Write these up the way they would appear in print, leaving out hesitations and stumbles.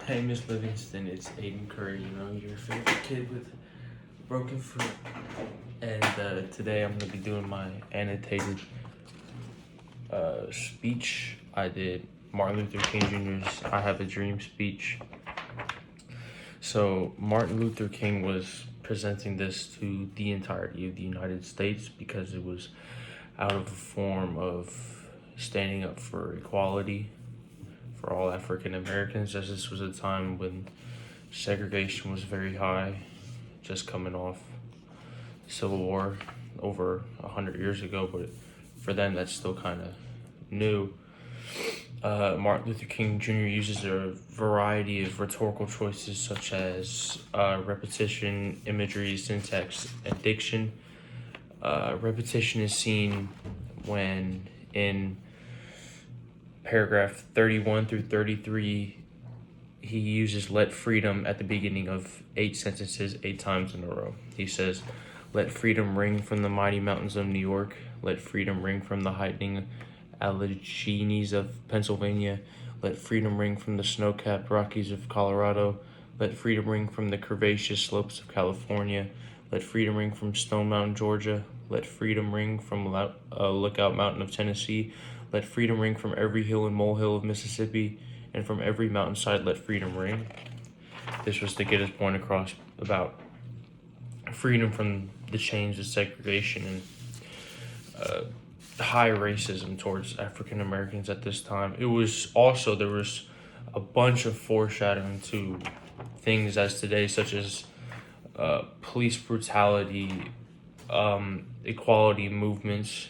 Hey, Miss Livingston, it's Aiden Curry, your favorite kid with broken foot. And today I'm going to be doing my annotated speech. I did Martin Luther King Jr.'s I Have a Dream speech. So, Martin Luther King was presenting this to the entirety of the United States because it was out of a form of standing up for equality for all African Americans, as this was a time when segregation was very high, just coming off Civil War over 100 years ago, but for them that's still kind of new. Martin Luther King Jr. uses a variety of rhetorical choices such as repetition, imagery, syntax, and diction. Repetition is seen when in paragraph 31 through 33, he uses let freedom at the beginning of 8 sentences 8 times in a row. He says, let freedom ring from the mighty mountains of New York. Let freedom ring from the heightening Alleghenies of Pennsylvania. Let freedom ring from the snow-capped Rockies of Colorado. Let freedom ring from the curvaceous slopes of California. Let freedom ring from Stone Mountain, Georgia. Let freedom ring from Lookout Mountain of Tennessee. Let freedom ring from every hill and molehill of Mississippi, and from every mountainside let freedom ring. This was to get his point across about freedom from the chains of segregation and high racism towards African Americans at this time. It was also, there was a bunch of foreshadowing to things as today, such as police brutality, equality movements,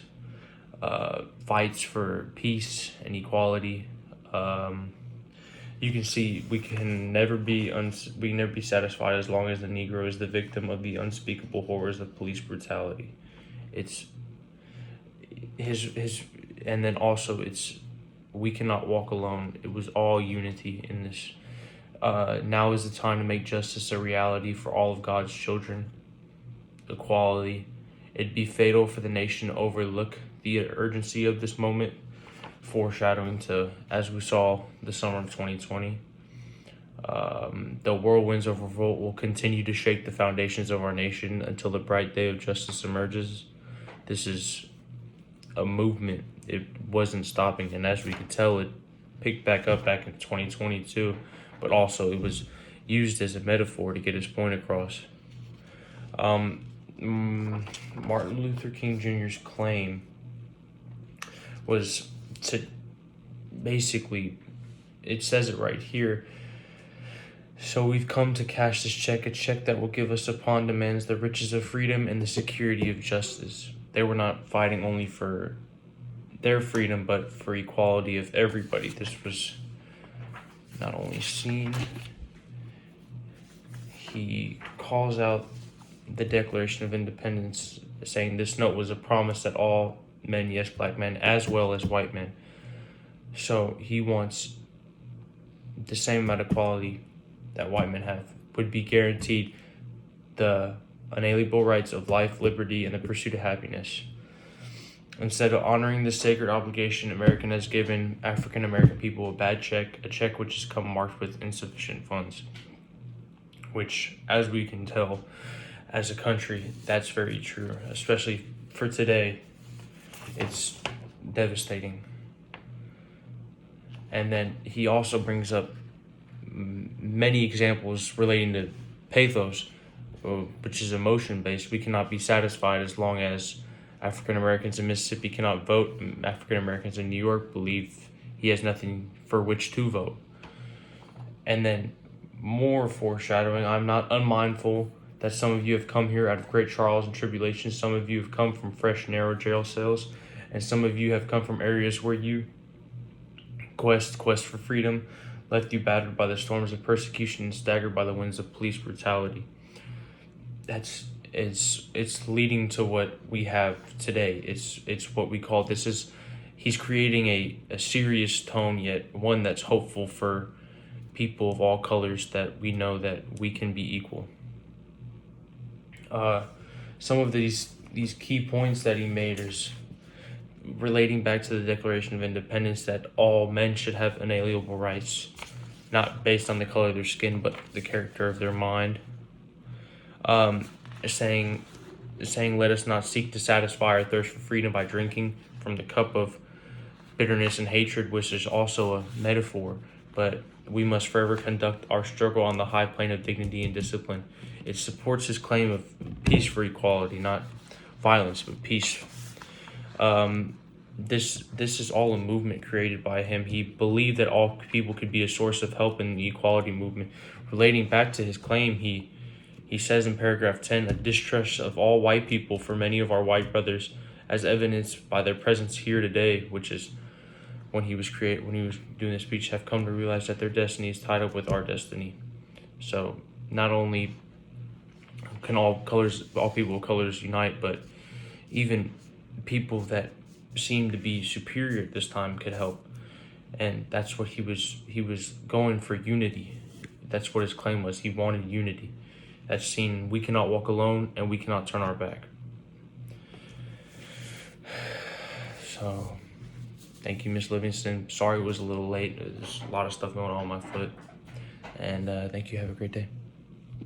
fights for peace and equality. You can see we can never be satisfied as long as the Negro is the victim of the unspeakable horrors of police brutality. It's his and then also it's we cannot walk alone. It was all unity in this. Now is the time to make justice a reality for all of God's children. Equality. It'd be fatal for the nation to overlook the urgency of this moment, foreshadowing to, as we saw, the summer of 2020. The whirlwinds of revolt will continue to shake the foundations of our nation until the bright day of justice emerges. This is a movement. It wasn't stopping, and as we could tell, it picked back up back in 2022, but also it was used as a metaphor to get his point across. Martin Luther King Jr.'s claim was to basically, it says it right here. So we've come to cash this check, a check that will give us upon demands the riches of freedom and the security of justice. They were not fighting only for their freedom, but for equality of everybody. This was not only seen, he calls out the Declaration of Independence, saying this note was a promise that all men, yes, black men, as well as white men. So he wants the same amount of equality that white men have, would be guaranteed the unalienable rights of life, liberty, and the pursuit of happiness. Instead of honoring this sacred obligation, America has given African American people a bad check, a check which has come marked with insufficient funds. Which, as we can tell, as a country, that's very true, especially for today. It's devastating. And then he also brings up many examples relating to pathos, which is emotion-based. We cannot be satisfied as long as African Americans in Mississippi cannot vote. African Americans in New York believe he has nothing for which to vote. And then more foreshadowing, I'm not unmindful that some of you have come here out of great trials and tribulations. Some of you have come from fresh, narrow jail cells, and some of you have come from areas where you quest for freedom left you battered by the storms of persecution and staggered by the winds of police brutality. It's leading to what we have today. It's what we call, he's creating a serious tone, yet one that's hopeful for people of all colors, that we know that we can be equal. Some of these key points that he made is relating back to the Declaration of Independence, that all men should have inalienable rights. not based on the color of their skin, but the character of their mind. Um, saying, let us not seek to satisfy our thirst for freedom by drinking from the cup of bitterness and hatred, which is also a metaphor, but we must forever conduct our struggle on the high plane of dignity and discipline. It supports his claim of peace for equality, not violence, but peace. This is all a movement created by him. He believed that all people could be a source of help in the equality movement. Relating back to his claim, he says in paragraph 10, a distrust of all white people for many of our white brothers, as evidenced by their presence here today, which is when he was doing the speech, have come to realize that their destiny is tied up with our destiny. So not only can all people of colors unite, but even people that seem to be superior at this time could help. And that's what he was going for, unity. That's what his claim was. He wanted unity. That's seen, we cannot walk alone and we cannot turn our back. So thank you, Miss Livingston. Sorry it was a little late. There's a lot of stuff going on my foot. And thank you. Have a great day.